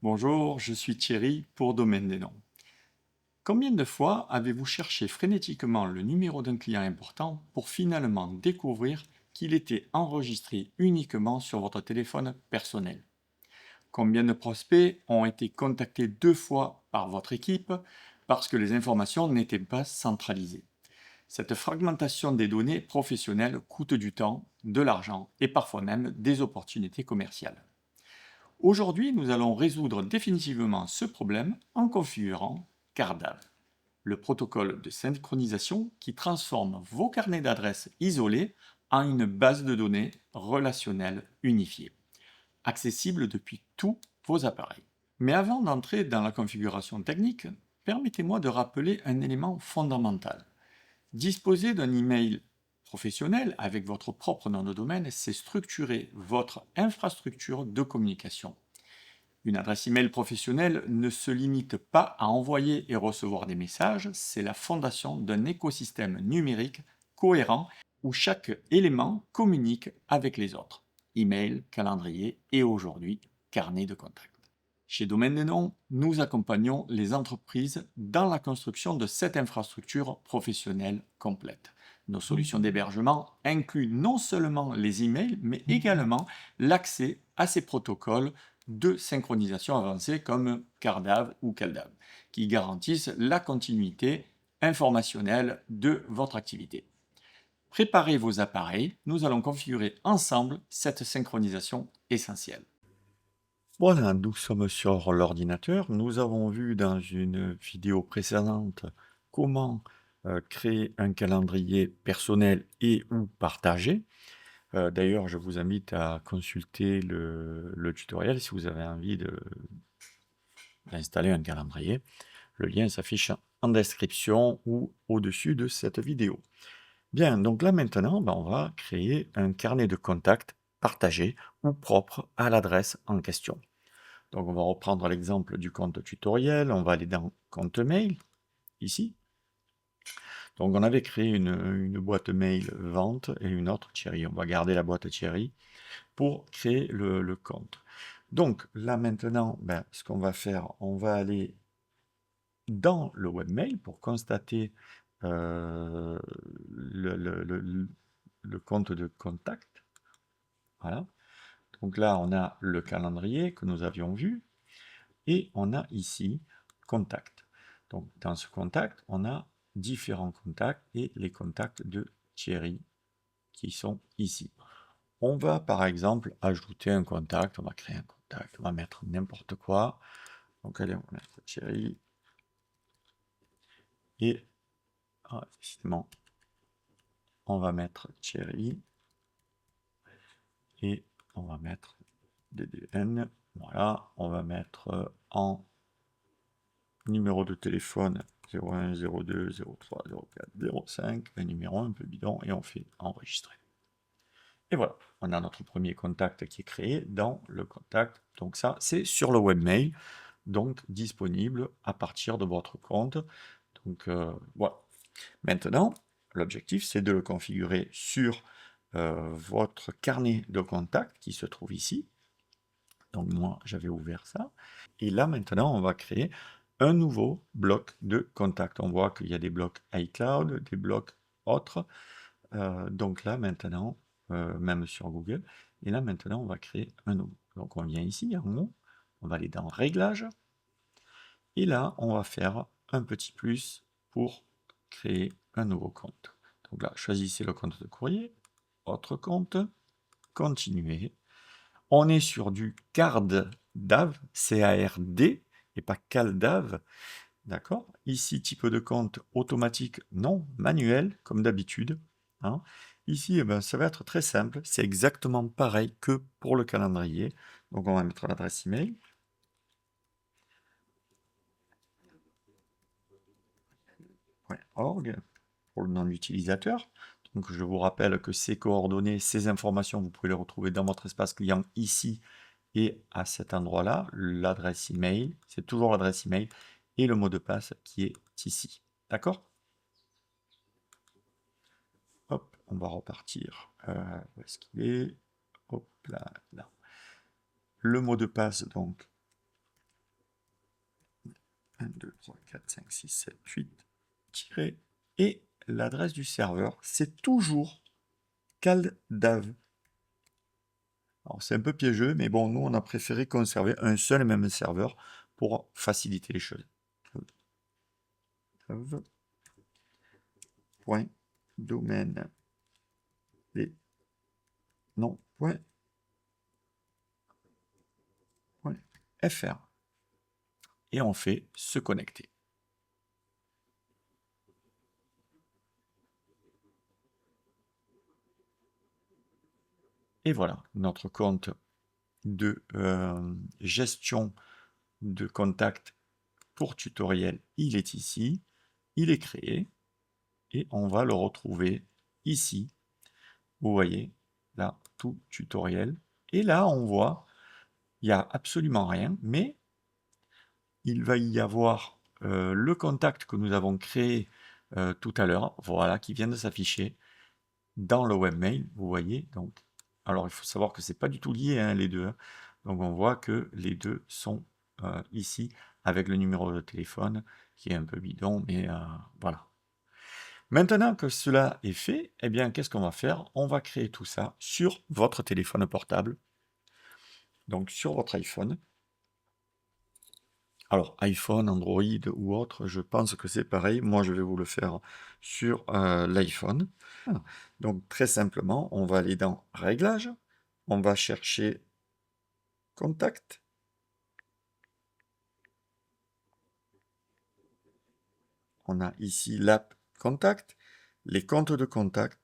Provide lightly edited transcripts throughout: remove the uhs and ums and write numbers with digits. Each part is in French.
Bonjour, je suis Thierry pour Domaine des noms. Combien de fois avez-vous cherché frénétiquement le numéro d'un client important pour finalement découvrir qu'il était enregistré uniquement sur votre téléphone personnel? Combien de prospects ont été contactés 2 fois par votre équipe parce que les informations n'étaient pas centralisées? Cette fragmentation des données professionnelles coûte du temps, de l'argent et parfois même des opportunités commerciales. Aujourd'hui, nous allons résoudre définitivement ce problème en configurant Cardav, le protocole de synchronisation qui transforme vos carnets d'adresses isolés en une base de données relationnelle unifiée, accessible depuis tous vos appareils. Mais avant d'entrer dans la configuration technique, permettez-moi de rappeler un élément fondamental. Disposer d'un email professionnel avec votre propre nom de domaine, c'est structurer votre infrastructure de communication. Une adresse email professionnelle ne se limite pas à envoyer et recevoir des messages, c'est la fondation d'un écosystème numérique cohérent où chaque élément communique avec les autres. Email, calendrier et aujourd'hui carnet de contact. Chez Domaine des noms, nous accompagnons les entreprises dans la construction de cette infrastructure professionnelle complète. Nos solutions d'hébergement incluent non seulement les emails, mais également l'accès à ces protocoles de synchronisation avancés comme Cardav ou Caldav, qui garantissent la continuité informationnelle de votre activité. Préparez vos appareils, nous allons configurer ensemble cette synchronisation essentielle. Voilà, nous sommes sur l'ordinateur. Nous avons vu dans une vidéo précédente comment créer un calendrier personnel et ou partagé. D'ailleurs, je vous invite à consulter le tutoriel si vous avez envie d'installer un calendrier. Le lien s'affiche en description ou au-dessus de cette vidéo. Bien, donc là maintenant, on va créer un carnet de contacts partagé ou propre à l'adresse en question. Donc on va reprendre l'exemple du compte tutoriel, on va aller dans compte mail, ici. Donc on avait créé une boîte mail vente et une autre Thierry. On va garder la boîte Thierry pour créer le compte. Donc là maintenant, ce qu'on va faire, on va aller dans le webmail pour constater euh, le, le- le- le compte de contact. Voilà. Donc là, on a le calendrier que nous avions vu et on a ici contact. Donc dans ce contact, on a différents contacts et les contacts de Thierry qui sont ici. On va par exemple ajouter un contact, on va créer un contact, on va mettre n'importe quoi. Donc allez, on va mettre Thierry et décidément, on va mettre Thierry et on va mettre DDN. Voilà, on va mettre en numéro de téléphone 01 02 03 04 05, un numéro un peu bidon, et on fait enregistrer. Et voilà, on a notre premier contact qui est créé dans le contact. Donc ça, c'est sur le webmail, donc disponible à partir de votre compte. Donc voilà. Maintenant, l'objectif, c'est de le configurer sur votre carnet de contacts qui se trouve ici. Donc moi, j'avais ouvert ça. Et là, maintenant, on va créer un nouveau bloc de contact. On voit qu'il y a des blocs iCloud, des blocs autres. Donc là, maintenant, même sur Google. Et là, maintenant, on va créer un nouveau. Donc on vient ici, en haut. On va aller dans Réglages. Et là, on va faire un petit plus pour créer un nouveau compte. Donc là, choisissez le compte de courrier, autre compte, continuer. On est sur du CARDAV, C-A-R-D, et pas CALDAV, d'accord? Ici, type de compte automatique, non, manuel, comme d'habitude. Hein. Ici, ça va être très simple, c'est exactement pareil que pour le calendrier. Donc on va mettre l'adresse email. .org pour le nom de l'utilisateur. Donc je vous rappelle que ces coordonnées, ces informations, vous pouvez les retrouver dans votre espace client ici et à cet endroit-là, l'adresse email, c'est toujours l'adresse email et le mot de passe qui est ici. D'accord? Hop, on va repartir. Où est-ce qu'il est? Hop là, là. Le mot de passe, donc, 1, 2, 3, 4, 5, 6, 7, 8, tiré, et l'adresse du serveur, c'est toujours CalDAV. Alors c'est un peu piégeux, mais bon, nous on a préféré conserver un seul et même serveur pour faciliter les choses. Point domaine des non point .fr et on fait se connecter. Et voilà, notre compte de gestion de contact pour tutoriel, il est ici, il est créé et on va le retrouver ici. Vous voyez, là, tout tutoriel. Et là, on voit, il n'y a absolument rien, mais il va y avoir le contact que nous avons créé tout à l'heure, voilà, qui vient de s'afficher dans le webmail, vous voyez. Donc, alors, il faut savoir que c'est pas du tout lié, hein, les deux. Hein. Donc, on voit que les deux sont ici, avec le numéro de téléphone, qui est un peu bidon, mais voilà. Maintenant que cela est fait, eh bien, qu'est-ce qu'on va faire? On va créer tout ça sur votre téléphone portable. Donc, sur votre iPhone. Alors, iPhone, Android ou autre, je pense que c'est pareil. Moi, je vais vous le faire sur l'iPhone. Donc, très simplement, on va aller dans Réglages. On va chercher Contact. On a ici l'app Contact, les comptes de contact.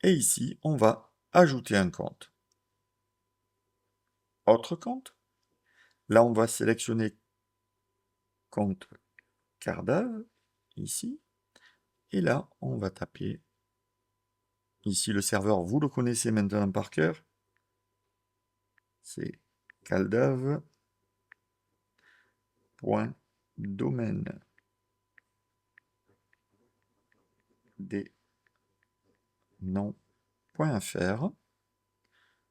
Et ici, on va ajouter un compte. Autre compte. Là, on va sélectionner compte CalDAV, ici. Et là, on va taper, ici le serveur, vous le connaissez maintenant par cœur. C'est caldav.domaine des noms.fr.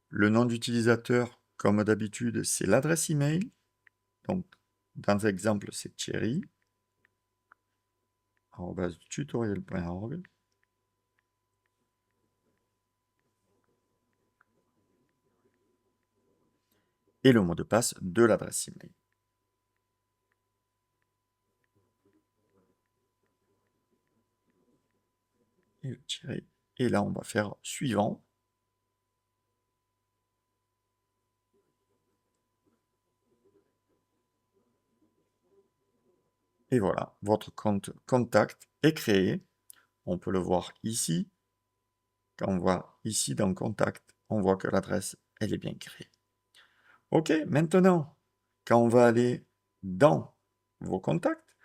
Le nom d'utilisateur, comme d'habitude, c'est l'adresse email. Donc, dans l'exemple, c'est Thierry. @tutoriel.org. Et le mot de passe de l'adresse email. Et là, on va faire suivant. Et voilà, votre compte contact est créé. On peut le voir ici. Quand on voit ici dans contact, on voit que l'adresse, elle est bien créée. Ok, maintenant, quand on va aller dans vos contacts,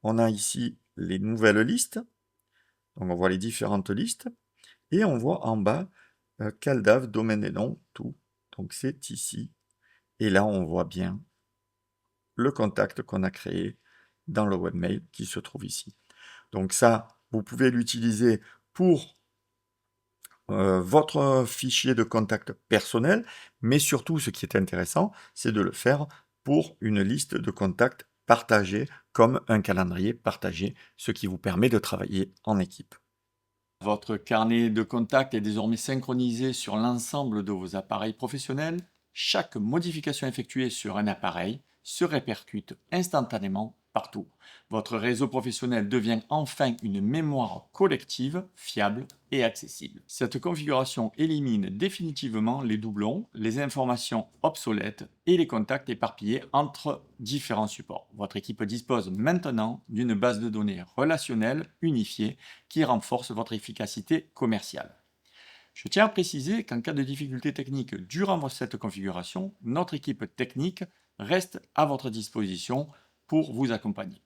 on a ici les nouvelles listes. Donc on voit les différentes listes. Et on voit en bas CalDAV, domaine des noms, tout. Donc c'est ici. Et là, on voit bien le contact qu'on a créé dans le webmail qui se trouve ici. Donc ça, vous pouvez l'utiliser pour votre fichier de contact personnel, mais surtout, ce qui est intéressant, c'est de le faire pour une liste de contacts partagés comme un calendrier partagé, ce qui vous permet de travailler en équipe. Votre carnet de contacts est désormais synchronisé sur l'ensemble de vos appareils professionnels. Chaque modification effectuée sur un appareil se répercute instantanément partout. Votre réseau professionnel devient enfin une mémoire collective, fiable et accessible. Cette configuration élimine définitivement les doublons, les informations obsolètes et les contacts éparpillés entre différents supports. Votre équipe dispose maintenant d'une base de données relationnelle unifiée qui renforce votre efficacité commerciale. Je tiens à préciser qu'en cas de difficulté technique durant cette configuration, notre équipe technique reste à votre disposition pour vous accompagner.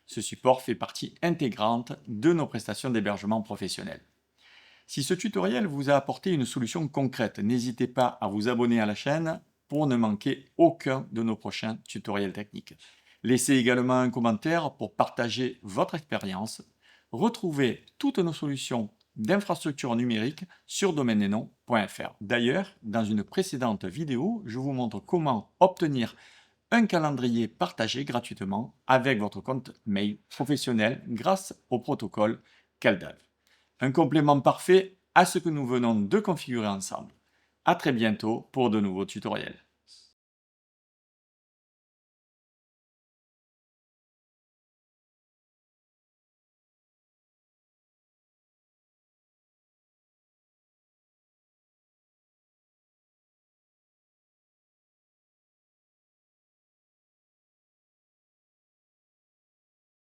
Ce support fait partie intégrante de nos prestations d'hébergement professionnel. Si ce tutoriel vous a apporté une solution concrète, n'hésitez pas à vous abonner à la chaîne pour ne manquer aucun de nos prochains tutoriels techniques. Laissez également un commentaire pour partager votre expérience. Retrouvez toutes nos solutions d'infrastructure numérique sur domaine-des-noms.fr. D'ailleurs, dans une précédente vidéo, je vous montre comment obtenir un calendrier partagé gratuitement avec votre compte mail professionnel grâce au protocole CalDAV. Un complément parfait à ce que nous venons de configurer ensemble. À très bientôt pour de nouveaux tutoriels.